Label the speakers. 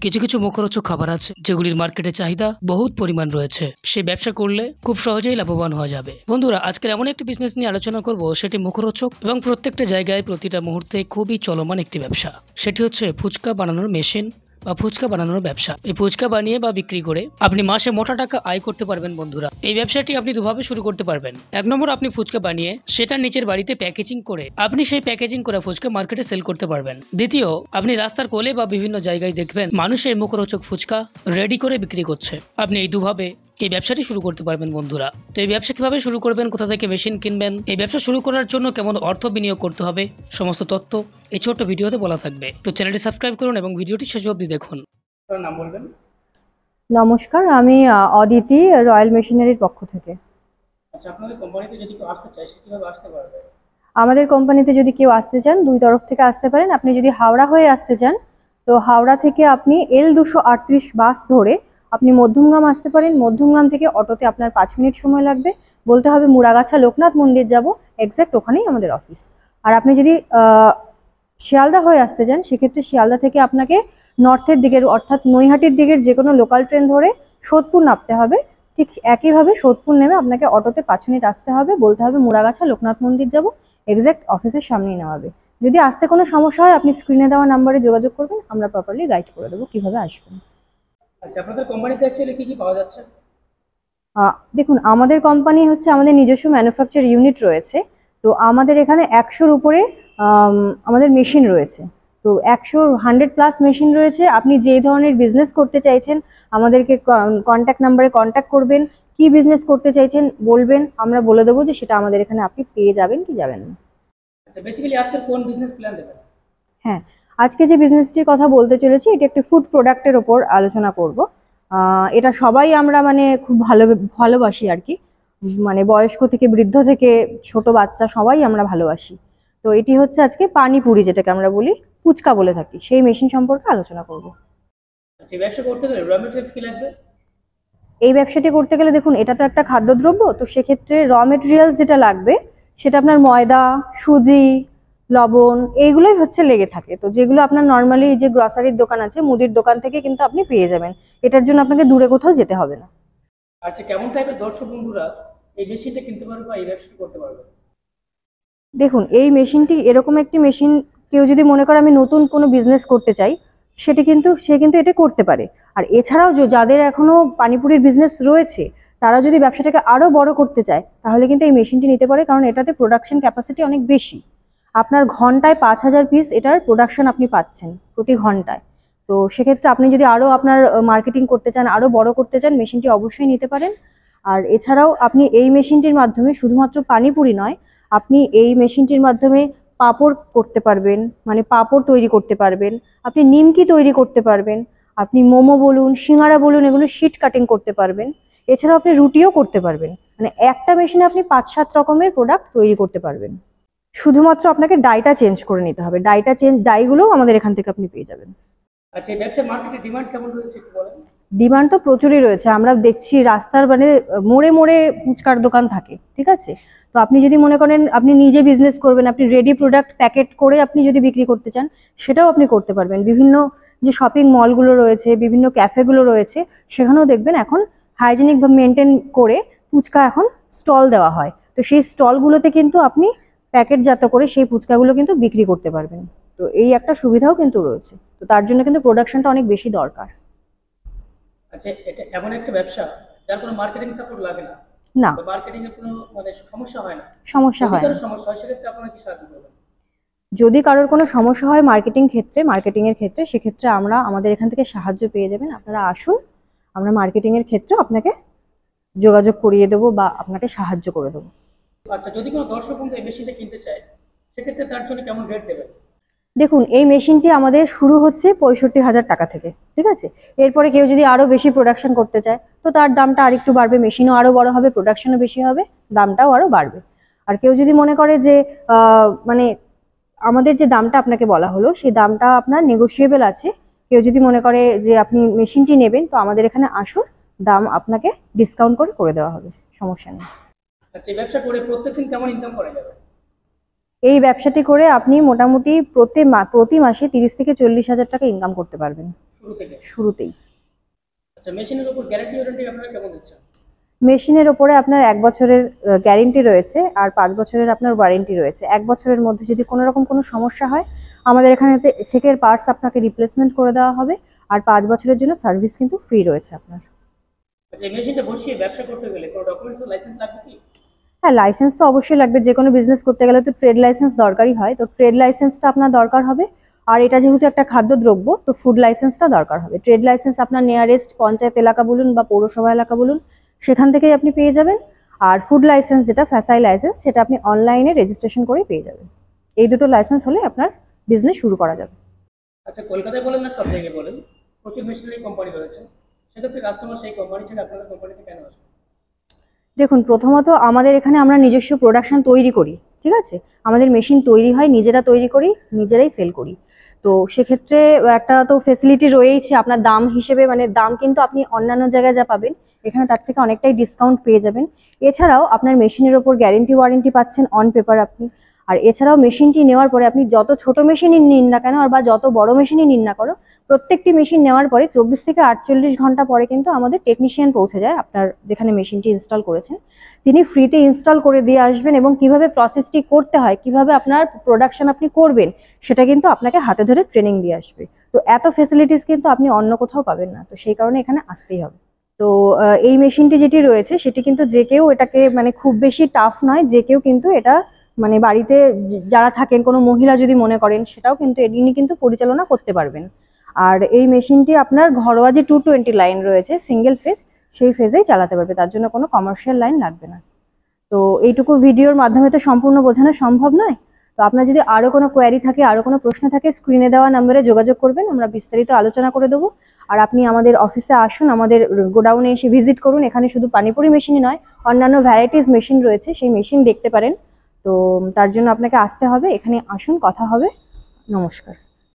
Speaker 1: কিছু কিছু মুখরোচক খাবার আছে যেগুলির মার্কেটে চাহিদা বহুত পরিমাণ রয়েছে। সেই ব্যবসা করলে খুব সহজেই লাভবান হওয়া যাবে। বন্ধুরা, আজকের এমন একটি বিজনেস নিয়ে আলোচনা করব, সেটি মুখরোচক এবং প্রত্যেকটা জায়গায় প্রতিটা মুহূর্তে খুবই চলমান একটি ব্যবসা। সেটি হচ্ছে ফুচকা বানানোর মেশিন বা ফুচকা বানানোর ব্যবসা। এই ফুচকা বানিয়ে বা বিক্রি করে আপনি মাসে মোটা টাকা আয় করতে পারবেন। বন্ধুরা, এই ব্যবসাটি আপনি দুভাবে শুরু করতে পারবেন। এক নম্বর, আপনি ফুচকা বানিয়ে সেটা নিচের বাড়িতে প্যাকেজিং করে আপনি সেই প্যাকেজিং করা ফুচকা মার্কেটে সেল করতে পারবেন। দ্বিতীয়, আপনি রাস্তার কোলে বা বিভিন্ন জায়গায় দেখবেন মানুষ এই মুখরোচক ফুচকা রেডি করে বিক্রি করছে। আপনি এই দুভাবে এই ব্যবসাটি শুরু করতে পারবেন। বন্ধুরা, তো এই ব্যবসা কিভাবে শুরু করবেন, কোথা থেকে মেশিন কিনবেন, এই ব্যবসা শুরু করার জন্য কেমন অর্থ বিনিয়োগ করতে হবে, সমস্ত তথ্য এই ছোট্ট ভিডিওতে বলা থাকবে। তো চ্যানেলটি সাবস্ক্রাইব করুন এবং ভিডিওটি শেষ অবধি দেখুন। আপনার নাম বলবেন?
Speaker 2: নমস্কার, আমি অদিতি, রয়্যাল মেশিনারির পক্ষ থেকে।
Speaker 1: আচ্ছা, আপনাদের কোম্পানিতে যদি কেউ আসতে চায় সে কিভাবে আসতে পারবে?
Speaker 2: আমাদের কোম্পানিতে যদি কেউ আসতে চান, দুই তরফ থেকে আসতে পারেন। আপনি যদি হাওড়া হয়ে আসতে চান, তো হাওড়া থেকে আপনি L238 বাস ধরে আপনি মধ্যমগ্রাম আসতে পারেন। মধ্যমগ্রাম থেকে অটোতে আপনার 5 মিনিট সময় লাগবে। বলতে হবে মুড়াগাছা লোকনাথ মন্দির যাব, এক্স্যাক্ট ওখানেই আমাদের অফিস। আর আপনি যদি শিয়ালদা হয়ে আসতে চান, সেক্ষেত্রে শিয়ালদা থেকে আপনাকে নর্থের দিকের অর্থাৎ নৈহাটির দিকের যে কোনো লোকাল ট্রেন ধরে সোদপুর নামতে হবে। ঠিক একইভাবে সোদপুর নেমে আপনাকে অটোতে 5 মিনিট আসতে হবে। বলতে হবে মুড়াগাছা লোকনাথ মন্দির যাব, এক্স্যাক্ট অফিসের সামনেই নেওয়াবে। যদি আসতে কোনো সমস্যা হয়, আপনি স্ক্রিনে দেওয়া নাম্বারে যোগাযোগ করবেন, আমরা প্রপারলি গাইড করে দেবো কিভাবে আসবেন।
Speaker 1: আচ্ছা, আপনাদের কোম্পানিতে অ্যাকচুয়ালি কি কি পাওয়া যাচ্ছে?
Speaker 2: দেখুন, আমাদের কোম্পানি হচ্ছে আমাদের নিজস্ব ম্যানুফ্যাকচার ইউনিট রয়েছে। তো আমাদের এখানে 100-র উপরে আমাদের মেশিন রয়েছে। তো 100+ মেশিন রয়েছে। আপনি যে ধরনের বিজনেস করতে চাইছেন আমাদেরকে কন্ট্যাক্ট নাম্বারে কন্ট্যাক্ট করবেন। কি বিজনেস করতে চাইছেন বলবেন, আমরা বলে দেবো যে সেটা আমাদের এখানে আপনি পেয়ে যাবেন কি যাবেন না।
Speaker 1: আচ্ছা, বেসিক্যালি আজকের কোন বিজনেস প্ল্যান দেবেন?
Speaker 2: হ্যাঁ, আজকে যে বিজনেসটির কথা বলতে চলেছি, এটা একটি ফুড প্রোডাক্টের ওপর আলোচনা করব। এটা সবাই আমরা মানে খুব ভালোবাসি আর কি। মানে বয়স্ক থেকে বৃদ্ধ থেকে ছোট বাচ্চা সবাই আমরা ভালোবাসি। তো এটি হচ্ছে আজকে পানিপুরি, যেটাকে আমরা বলি ফুচকা বলে থাকি, সেই মেশিন সম্পর্কে আলোচনা করব।
Speaker 1: আচ্ছা, এই ব্যবসা করতে গেলে র মেটেরিয়ালস কি লাগবে?
Speaker 2: এই ব্যবসাটি করতে গেলে দেখুন, এটা তো একটা খাদ্যদ্রব্য, তো সেক্ষেত্রে র মেটেরিয়ালস যেটা লাগবে সেটা আপনার ময়দা, সুজি, লবণ, এইগুলোই হচ্ছে লেগে থাকে। তো যেগুলো আপনার নর্মালি যে গ্রসারির দোকান আছে, মুদির দোকান থেকে কিন্তু আপনি পেয়ে যাবেন। এটার জন্য আপনাকে দূরে কোথাও যেতে হবে না।
Speaker 1: আচ্ছা, কেমন টাইপের দর্শক বন্ধুরা এই মেশিনটা কিনতে পারবে বা এই ব্যবসাটা করতে পারবে?
Speaker 2: দেখুন, এই মেশিনটি এরকম একটি মেশিন, কেউ যদি মনে করে আমি নতুন কোনো বিজনেস করতে চাই, সে কিন্তু এটা করতে পারে। আর এছাড়াও যাদের এখনো পানিপুরির বিজনেস রয়েছে, তারা যদি ব্যবসাটাকে আরো বড় করতে চায়, তাহলে কিন্তু এই মেশিনটি নিতে পারে, কারণ এটাতে প্রোডাকশন ক্যাপাসিটি অনেক বেশি। আপনার ঘন্টায় 5000 পিস এটার প্রোডাকশন আপনি পাচ্ছেন প্রতি ঘন্টায়। তো সেক্ষেত্রে আপনি যদি আরো আপনার মার্কেটিং করতে চান, আরো বড় করতে চান, মেশিনটি অবশ্যই নিতে পারেন। আর এছাড়াও আপনি এই মেশিনটির মাধ্যমে শুধুমাত্র পানিপুরি নয়, আপনি এই মেশিনটির মাধ্যমে পাঁপড় করতে পারবেন, মানে পাঁপড় তৈরি করতে পারবেন, আপনি নিমকি তৈরি করতে পারবেন, আপনি মোমো বলুন, সিঙ্গারা বলুন, এগুলো শিট কাটিং করতে পারবেন। এছাড়াও আপনি রুটিও করতে পারবেন। মানে একটা মেশিনে আপনি 5-7 রকমের প্রোডাক্ট তৈরি করতে পারবেন। শুধুমাত্র আপনাকে ডাইটা চেঞ্জ করে নিতে হবে। ডাইগুলোও আমাদের এখান থেকে আপনি পেয়ে যাবেন।
Speaker 1: আচ্ছা, এই ব্যবসার মার্কেটে ডিমান্ড কেমন রয়েছে একটু বলেন?
Speaker 2: ডিমান্ড তো প্রচুরই রয়েছে। আমরা দেখছি রাস্তার মানে মোড়ে মোড়ে ফুচকার দোকান থাকে, ঠিক আছে? তো আপনি যদি মনে করেন আপনি নিজে বিজনেস করবেন, আপনি রেডি প্রোডাক্ট প্যাকেট করে আপনি যদি বিক্রি করতে চান, সেটাও আপনি করতে পারবেন। বিভিন্ন যে শপিং মলগুলো রয়েছে, বিভিন্ন ক্যাফেগুলো রয়েছে, সেখানেও দেখবেন এখন হাইজেনিক বা মেনটেন করে ফুচকা এখন স্টল দেওয়া হয়। তো সেই স্টলগুলোতে কিন্তু আপনি প্যাকেটজাত করে সেই ফুচকাগুলো কিন্তু বিক্রি করতে পারবেন। তো এই একটা সুবিধাও কিন্তু রয়েছে। তো তার জন্য কিন্তু প্রোডাকশনটা অনেক বেশি দরকার।
Speaker 1: আচ্ছা, এটা এমন একটা ব্যবসা যার কোনো মার্কেটিং সাপোর্ট লাগে না,
Speaker 2: না,
Speaker 1: মার্কেটিং এর কোনো মানে সমস্যা হয় না।
Speaker 2: সমস্যা
Speaker 1: যদি
Speaker 2: হয়
Speaker 1: কারো
Speaker 2: না।
Speaker 1: সমস্যা হয় সেক্ষেত্রে আপনারা কি সাহায্য করবেন?
Speaker 2: যদি কারোর কোনো সমস্যা হয় মার্কেটিং এর ক্ষেত্রে, সেক্ষেত্রে আমরা আমাদের এখান থেকে সাহায্য পেয়ে যাবেন। আপনারা আসুন, আমরা মার্কেটিং এর ক্ষেত্রে আপনাকে যোগাযোগ করিয়ে দেবো বা আপনাকে সাহায্য করে দেবো।
Speaker 1: আচ্ছা, যদি কোনো দর্শক বন্ধু এই মেশিনটা কিনতে চায় সেক্ষেত্রে তার জন্য কেমন রেট দেবেন?
Speaker 2: দেখুন, এই মেশিনটি আমাদের শুরু হচ্ছে 65,000 টাকা থেকে, ঠিক আছে? এরপরে কেউ যদি আরো বেশি প্রোডাকশন করতে চায়, তো তার দামটা আরেকটু বাড়বে। মেশিনও আরো বড় হবে, প্রোডাকশনও বেশি হবে, দামটাও আরো বাড়বে। আর কেউ যদি মনে করে যে মানে আমাদের যে দামটা আপনাকে বলা হলো, সেই দামটা আপনার নেগোশিয়েবল আছে। কেউ যদি মনে করে যে আপনি মেশিনটি নেবেন, তো আমাদের এখানে আসুন, দাম আপনাকে ডিসকাউন্ট করে দেওয়া হবে, সমস্যা নেই।
Speaker 1: আচ্ছা, এই ব্যবসা করে প্রত্যেকদিন কেমন ইনকাম করা যাবে?
Speaker 2: এই ব্যবসাটি করে আপনি মোটামুটি প্রতি মাসে 30 থেকে 40,000 টাকা ইনকাম করতে পারবেন শুরুতেই।
Speaker 1: আচ্ছা, মেশিনের উপর গ্যারান্টি ওয়ারেন্টি আপনারা কেমন দিচ্ছেন?
Speaker 2: মেশিনের ওপরে আপনার 1 বছরের গ্যারেন্টি রয়েছে আর 5 বছরের আপনার ওয়ারেন্টি রয়েছে। 1 বছরের মধ্যে যদি কোনো রকম কোনো সমস্যা হয় আমাদের এখানে থেকে পার্টস আপনাকে রিপ্লেসমেন্ট করে দেওয়া হবে, আর 5 বছরের জন্য সার্ভিস কিন্তু ফ্রি রয়েছে আপনার।
Speaker 1: আচ্ছা, মেশিনটা বসিয়ে ব্যবসা করতে গেলে কোনো ডকুমেন্টস বা লাইসেন্স লাগবে কি?
Speaker 2: হ্যাঁ, লাইসেন্স তো অবশ্যই লাগবে। যে কোনো বিজনেস করতে গেলে তো ট্রেড লাইসেন্স দরকারই হয়, তো ট্রেড লাইসেন্সটা আপনার দরকার হবে। আর এটা যেহেতু একটা খাদ্যদ্রব্য, তো ফুড লাইসেন্সটা দরকার হবে। ট্রেড লাইসেন্স আপনার নিয়ারেস্ট পঞ্চায়েত এলাকা বলুন বা পৌরসভা এলাকা বলুন, সেখান থেকেই আপনি পেয়ে যাবেন। আর ফুড লাইসেন্স যেটা ফ্যাসাই লাইসেন্স, সেটা আপনি অনলাইনে রেজিস্ট্রেশন করে পেয়ে যাবেন। এই দুটো লাইসেন্স হলে আপনার বিজনেস শুরু করা যাবে।
Speaker 1: আচ্ছা, কলকাতায় বলেন না সব জায়গায় বলেন, প্রচুর মেশিনারি কোম্পানি রয়েছে, সেক্ষেত্রে কাস্টমার সেই কোম্পানি ছেড়ে আপনাদের কোম্পানিতে কেন আসবে?
Speaker 2: দেখুন, প্রথমত আমাদের এখানে আমরা নিজস্ব প্রোডাকশন তৈরি করি, ঠিক আছে? আমাদের মেশিন তৈরি হয়, নিজেরা তৈরি করি, নিজেরাই সেল করি। তো সেক্ষেত্রে একটা তো ফেসিলিটি রয়েইছে। আপনার দাম হিসেবে মানে দাম কিন্তু আপনি অন্যান্য জায়গায় যা পাবেন এখানে তার থেকে অনেকটাই ডিসকাউন্ট পেয়ে যাবেন। এছাড়াও আপনার মেশিনের ওপর গ্যারেন্টি ওয়ারেন্টি পাচ্ছেন অন পেপার আপনি। আর এছাড়াও মেশিনটি নেওয়ার পরে আপনি যত ছোট মেশিনই নিন না কেন আর বা যত বড় মেশিনই নিন না কেন, প্রত্যেকটি মেশিন নেওয়ার পরে 24 থেকে 48 ঘন্টা পরে কিন্তু আমাদের টেকনিশিয়ান পৌঁছে যায় আপনার যেখানে মেশিনটি ইনস্টল করেছেন। তিনি ফ্রিতে ইনস্টল করে দিয়ে আসবেন এবং কিভাবে প্রসেসটি করতে হয়, কিভাবে আপনার প্রোডাকশন আপনি করবেন, সেটা কিন্তু আপনাকে হাতে ধরে ট্রেনিং দিয়ে আসবে। তো এত ফেসিলিটিস কিন্তু আপনি অন্য কোথাও পাবেন না, তো সেই কারণে এখানে আসতেই হবে। তো এই মেশিনটি যেটি রয়েছে সেটি কিন্তু যে কেউ এটাকে মানে খুব বেশি টাফ নয়, যে কেউ কিন্তু এটা মানে বাড়িতে যারা থাকেন কোনো মহিলা যদি মনে করেন সেটাও কিন্তু ইনি কিন্তু পরিচালনা করতে পারবেন। আর এই মেশিনটি আপনার ঘরোয়া যে 220 লাইন রয়েছে সিঙ্গেল ফেজ, সেই ফেজেই চালাতে পারবে, তার জন্য কোনো কমার্শিয়াল লাইন লাগবে না। তো এইটুকু ভিডিওর মাধ্যমে তো সম্পূর্ণ বোঝানো সম্ভব নয়। তো আপনার যদি আরো কোনো কোয়ারি থাকে, আরো কোনো প্রশ্ন থাকে, স্ক্রিনে দেওয়া নম্বরে যোগাযোগ করবেন, আমরা বিস্তারিত আলোচনা করে দেবো। আর আপনি আমাদের অফিসে আসুন, আমাদের গোডাউনে এসে ভিজিট করুন। এখানে শুধু পানিপুরি মেশিনই নয়, অন্যান্য ভ্যারাইটিস মেশিন রয়েছে, সেই মেশিন দেখতে পারেন। তো তার জন্য আপনাকে আসতে হবে, এখানে আসুন, কথা হবে। নমস্কার।